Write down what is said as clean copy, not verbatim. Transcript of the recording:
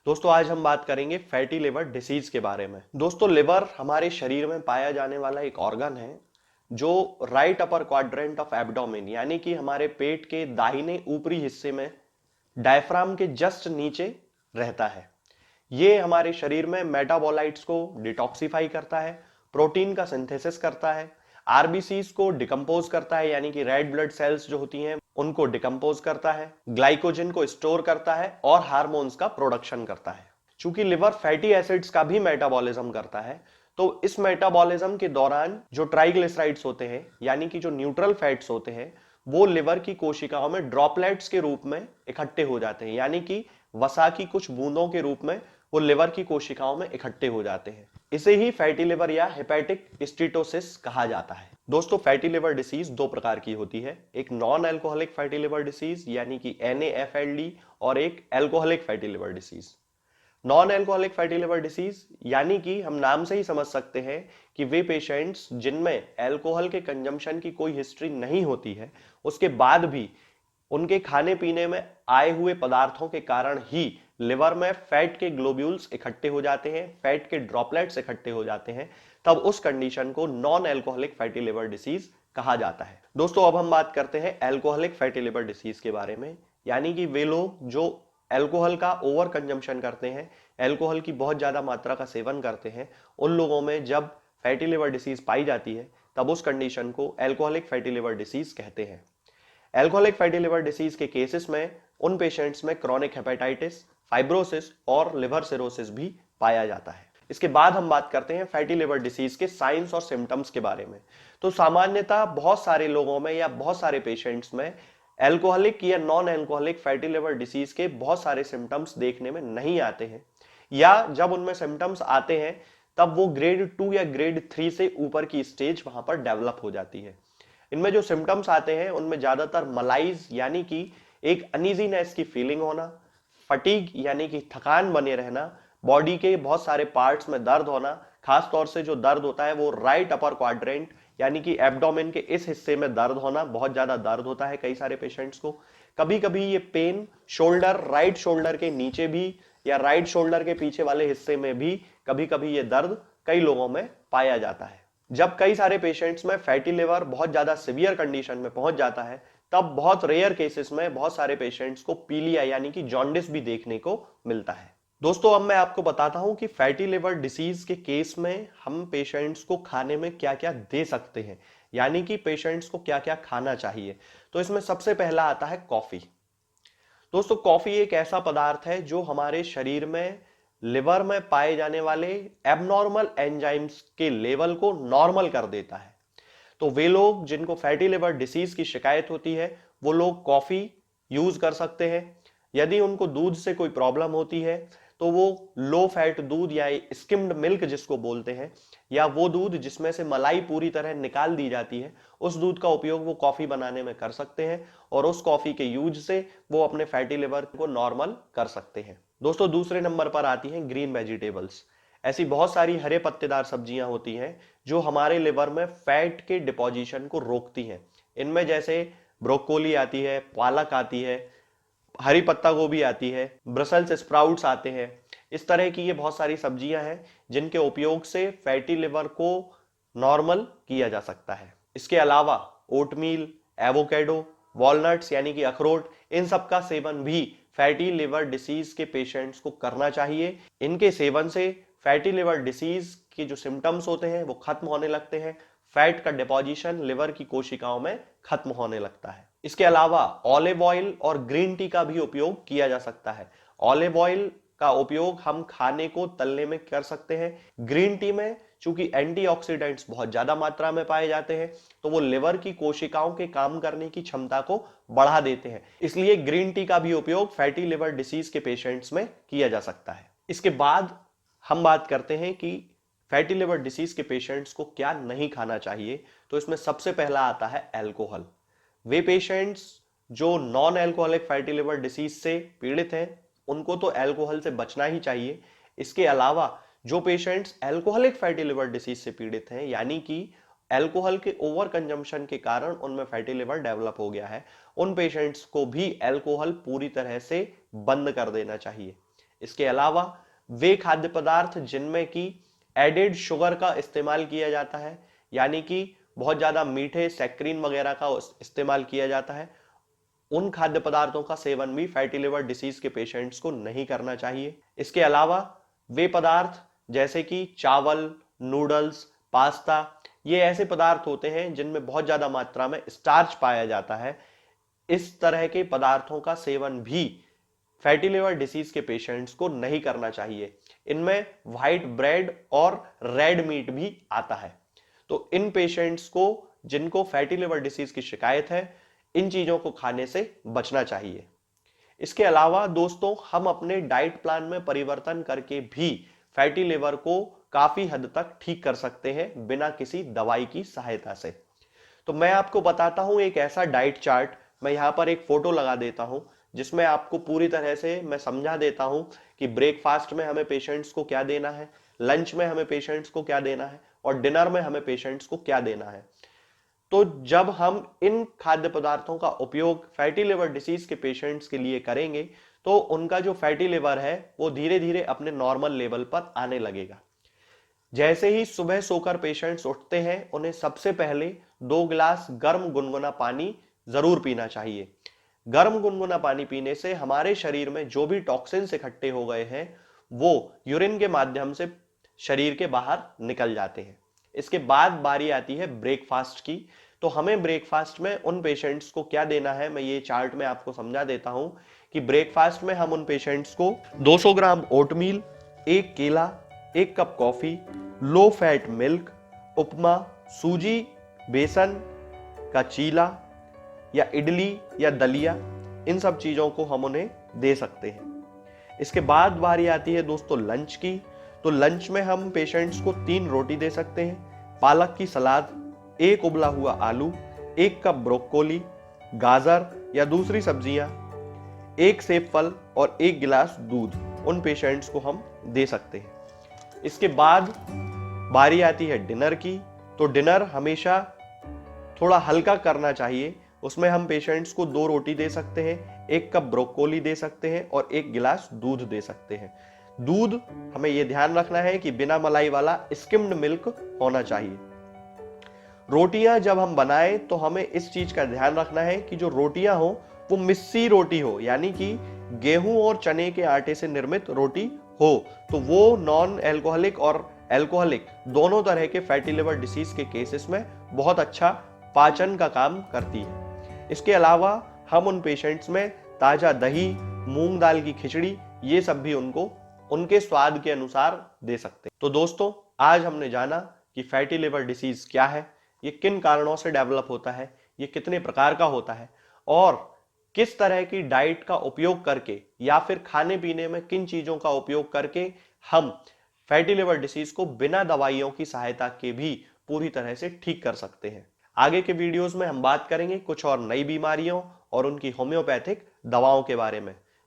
दोस्तों आज हम बात करेंगे फैटी लिवर डिसीज के बारे में। दोस्तों लिवर हमारे शरीर में पाया जाने वाला एक ऑर्गन है जो right upper quadrant of abdomen यानी कि हमारे पेट के दाहिने ऊपरी हिस्से में डायफ्राम के जस्ट नीचे रहता है। ये हमारे शरीर में मेटाबोलाइट्स को डिटॉक्सिफाई करता है, प्रोटीन का सिंथेसिस करता है, आरबीसीज को डिकम्पोज करता है यानी कि रेड ब्लड सेल्स जो होती हैं उनको डिकम्पोज करता है, ग्लाइकोजन को स्टोर करता है और हार्मोन्स का प्रोडक्शन करता है। चूंकि लिवर फैटी एसिड्स का भी मेटाबॉलिज्म करता है तो इस मेटाबॉलिज्म के दौरान जो ट्राइग्लिसराइड्स होते हैं यानी कि जो न्यूट्रल फैट्स होते हैं वो लिवर की कोशिकाओं में ड्रॉपलेट्स के रूप में इकट्ठे हो जाते हैं यानी कि वसा की कुछ बूंदों के रूप में वो लिवर की कोशिकाओं में इकट्ठे हो जाते हैं। इसे ही फैटी लिवर या हेपेटिक स्टीटोसिस कहा जाता है। दोस्तों फैटी लिवर डिसीज दो प्रकार की होती है, एक non alcoholic fatty liver disease यानी कि NAFLD और एक alcoholic fatty liver disease. Non alcoholic fatty liver disease यानी कि हम नाम से ही समझ सकते हैं कि वे पेशेंट्स जिनमें अल्कोहल के कंजम्पशन की कोई हिस्ट्री नहीं होती है, उसके बाद भी उनके खाने पीने में आए हुए पदार्थों के कारण ही लिवर में फैट के ग्लोब्यूल्स इकट्ठे हो जाते हैं, फैट के ड्रॉपलेट्स इकट्ठे हो जाते हैं, तब उस कंडीशन को non alcoholic fatty liver disease कहा जाता है। दोस्तों अब हम बात करते हैं अल्कोहलिक फैटी लिवर डिसीज के बारे में, यानी कि वे लोग जो अल्कोहल का ओवर कंजम्पशन करते हैं, अल्कोहल की बहुत ज्यादा मात्रा का सेवन करते हैं, उन लोगों में जब फैटी लिवर डिसीज पाई जाती है तब उस कंडीशन को अल्कोहलिक फैटी लिवर डिसीज कहते हैं। अल्कोहलिक फैटी लिवर डिसीज के केसेस में उन पेशेंट्स में क्रॉनिक हेपेटाइटिस, फाइब्रोसिस और लिवर सिरोसिस भी पाया जाता है। इसके बाद हम बात करते हैं फैटी लिवर डिसीज के साइंस और सिम्टम्स के बारे में। तो सामान्यतः बहुत सारे लोगों में या बहुत सारे पेशेंट्स में अल्कोहलिक या non alcoholic fatty liver disease के बहुत सारे सिम्टम्स देखने में नहीं आते हैं, या जब उनमें सिम्टम्स आते हैं तब वो ग्रेड 2 या ग्रेड 3 से ऊपर की स्टेज वहां पर डेवलप हो जाती है। इनमें जो सिम्टम्स आते हैं उनमें ज्यादातर मलाइज यानी कि एक अनइजीनेस की फीलिंग होना, फटीग यानी कि थकान बने रहना, बॉडी के बहुत सारे पार्ट्स में दर्द होना, खास तौर से जो दर्द होता है वो राइट अपर क्वाड्रेंट यानी कि एब्डोमेन के इस हिस्से में दर्द होना, बहुत ज्यादा दर्द होता है कई सारे पेशेंट्स को। कभी कभी ये पेन शोल्डर, राइट शोल्डर के नीचे भी या राइट शोल्डर के पीछे वाले हिस्से में भी कभी कभी ये दर्द कई लोगों में पाया जाता है। जब कई सारे पेशेंट्स में फैटी लिवर बहुत ज्यादा सीवियर कंडीशन में पहुंच जाता है तब बहुत रेयर केसेस में बहुत सारे पेशेंट्स को पीलिया यानी कि जॉन्डिस भी देखने को मिलता है। दोस्तों अब मैं आपको बताता हूं कि फैटी लिवर डिसीज के केस में हम पेशेंट्स को खाने में क्या क्या दे सकते हैं, यानी कि पेशेंट्स को क्या क्या खाना चाहिए। तो इसमें सबसे पहला आता है कॉफी। दोस्तों कॉफी एक ऐसा पदार्थ है जो हमारे शरीर में लिवर में पाए जाने वाले एबनॉर्मल एंजाइम्स के लेवल को नॉर्मल कर देता है। तो वे लोग जिनको फैटी लिवर डिसीज की शिकायत होती है वो लोग कॉफी यूज कर सकते हैं। यदि उनको दूध से कोई प्रॉब्लम होती है तो वो लो फैट दूध या स्किम्ड मिल्क जिसको बोलते हैं, या वो दूध जिसमें से मलाई पूरी तरह निकाल दी जाती है, उस दूध का उपयोग वो कॉफी बनाने में कर सकते हैं और उस कॉफी के यूज से वो अपने फैटी लिवर को नॉर्मल कर सकते हैं। दोस्तों दूसरे नंबर पर आती हैं ग्रीन वेजिटेबल्स। ऐसी बहुत सारी हरे पत्तेदार सब्जियां होती हैं जो हमारे लिवर में फैट के डिपोजिशन को रोकती हैं। इनमें जैसे ब्रोकोली आती है, पालक आती है, हरी पत्ता गोभी आती है, ब्रसेल्स स्प्राउट्स आते हैं। इस तरह की ये बहुत सारी सब्जियां हैं जिनके उपयोग से फैटी लिवर को नॉर्मल किया जा सकता है। इसके अलावा ओटमील, एवोकेडो, वॉलनट्स यानी कि अखरोट, इन सब का सेवन भी फैटी लिवर डिसीज के पेशेंट्स को करना चाहिए। इनके सेवन से फैटी लिवर डिसीज के जो सिम्टम्स होते हैं वो खत्म होने लगते हैं, फैट का डिपोजिशन लिवर की कोशिकाओं में खत्म होने लगता है। इसके अलावा ऑलिव ऑयल और ग्रीन टी का भी उपयोग किया जा सकता है। ऑलिव ऑयल का उपयोग हम खाने को तलने में कर सकते हैं। ग्रीन टी में चूंकि एंटीऑक्सीडेंट्स बहुत ज्यादा मात्रा में पाए जाते हैं तो वो लिवर की कोशिकाओं के काम करने की क्षमता को बढ़ा देते हैं, इसलिए ग्रीन टी का भी उपयोग फैटी लिवर डिसीज के पेशेंट्स में किया जा सकता है। इसके बाद हम बात करते हैं कि फैटी लिवर डिसीज के पेशेंट्स को क्या नहीं खाना चाहिए। तो इसमें सबसे पहला आता है अल्कोहल। वे पेशेंट्स जो non alcoholic fatty liver disease से पीड़ित हैं उनको तो अल्कोहल से बचना ही चाहिए। इसके अलावा जो patients alcoholic fatty liver disease से पीड़ित हैं यानी कि अल्कोहल के ओवर कंजम्पशन के कारण उनमें फैटी लिवर डेवलप हो गया है, उन पेशेंट्स को भी अल्कोहल पूरी तरह से बंद कर देना चाहिए। इसके अलावा वे खाद्य पदार्थ जिनमें कि एडेड शुगर का इस्तेमाल किया जाता है, यानी कि बहुत ज्यादा मीठे सैक्रीन वगैरह का इस्तेमाल किया जाता है, उन खाद्य पदार्थों का सेवन भी फैटी लिवर डिसीज के पेशेंट्स को नहीं करना चाहिए। इसके अलावा वे पदार्थ जैसे कि चावल, नूडल्स, पास्ता, ये ऐसे पदार्थ होते हैं जिनमें बहुत ज्यादा मात्रा में स्टार्च पाया जाता है। इस तरह के पदार्थों का सेवन भी फैटी लिवर डिसीज के पेशेंट्स को नहीं करना चाहिए। इनमें व्हाइट ब्रेड और रेड मीट भी आता है। तो इन पेशेंट्स को जिनको फैटी लिवर डिसीज की शिकायत है, इन चीजों को खाने से बचना चाहिए। इसके अलावा दोस्तों, हम अपने डाइट प्लान में परिवर्तन करके भी फैटी लिवर को काफी हद तक ठीक कर सकते हैं बिना किसी दवाई की सहायता से। तो मैं आपको बताता हूं एक ऐसा डाइट चार्ट, मैं यहां पर एक फोटो लगा देता हूं जिसमें आपको पूरी तरह से मैं समझा देता हूं कि ब्रेकफास्ट में हमें पेशेंट्स को क्या देना है, लंच में हमें पेशेंट्स को क्या देना है और डिनर में हमें पेशेंट्स को क्या देना है। तो जब हम इन खाद्य पदार्थों का उपयोग फैटी लिवर डिसीज के पेशेंट्स के लिए करेंगे तो उनका जो फैटी लिवर है वो धीरे धीरे अपने नॉर्मल लेवल पर आने लगेगा। जैसे ही सुबह सोकर पेशेंट्स उठते हैं, उन्हें सबसे पहले 2 गिलास गर्म गुनगुना पानी जरूर पीना चाहिए। गर्म गुनगुना पानी पीने से हमारे शरीर में जो भी टॉक्सिन्स इकट्ठे हो गए हैं वो यूरिन के माध्यम से शरीर के बाहर निकल जाते हैं। इसके बाद बारी आती है ब्रेकफास्ट की। तो हमें ब्रेकफास्ट में उन पेशेंट्स को क्या देना है, मैं ये चार्ट में आपको समझा देता हूं कि ब्रेकफास्ट में हम उन पेशेंट्स को 200 ग्राम ओटमील, 1 केला, 1 cup coffee, low fat milk, upma, सूजी, बेसन का चीला या इडली या दलिया, इन सब चीजों को हम उन्हें दे सकते हैं। इसके बाद बारी आती है दोस्तों लंच की। तो लंच में हम पेशेंट्स को 3 रोटी दे सकते हैं, पालक की सलाद, 1 उबला हुआ आलू, 1 कप ब्रोकोली, गाजर या दूसरी सब्जियां, 1 सेब फल और 1 गिलास दूध उन पेशेंट्स को हम दे सकते हैं। इसके बाद बारी आती है डिनर की। तो डिनर हमेशा थोड़ा हल्का करना चाहिए। उसमें हम पेशेंट्स को 2 रोटी दे सकते हैं, 1 कप ब्रोकोली दे सकते हैं और 1 गिलास दूध दे सकते हैं। दूध हमें यह ध्यान रखना है कि बिना मलाई वाला स्किम्ड मिल्क होना चाहिए। रोटियां जब हम बनाएं तो हमें इस चीज का ध्यान रखना है कि जो रोटियां हो वो मिस्सी रोटी हो, यानी कि गेहूं और चने के आटे से निर्मित रोटी हो। तो वो नॉन एल्कोहलिक और एल्कोहलिक दोनों तरह के फैटी लिवर डिसीज के केसेस में बहुत अच्छा पाचन का काम करती है। इसके अलावा हम उन पेशेंट्स में ताजा दही, मूंग दाल की खिचड़ी, ये सब भी उनको उनके स्वाद के अनुसार दे सकते हैं। तो दोस्तों, आज हमने जाना कि फैटी लिवर डिसीज क्या है, ये किन कारणों से डेवलप होता है, ये कितने प्रकार का होता है और किस तरह की डाइट का उपयोग करके या फिर खाने पीने में किन चीजों का उपयोग करके हम फैटी लिवर डिसीज को बिना दवाइयों की सहायता के भी पूरी तरह से ठीक कर सकते हैं। आगे के वीडियोस में हम बात करेंगे कुछ और नई बीमारियों और उनकी होम्योपैथिक दवाओं के बारे में।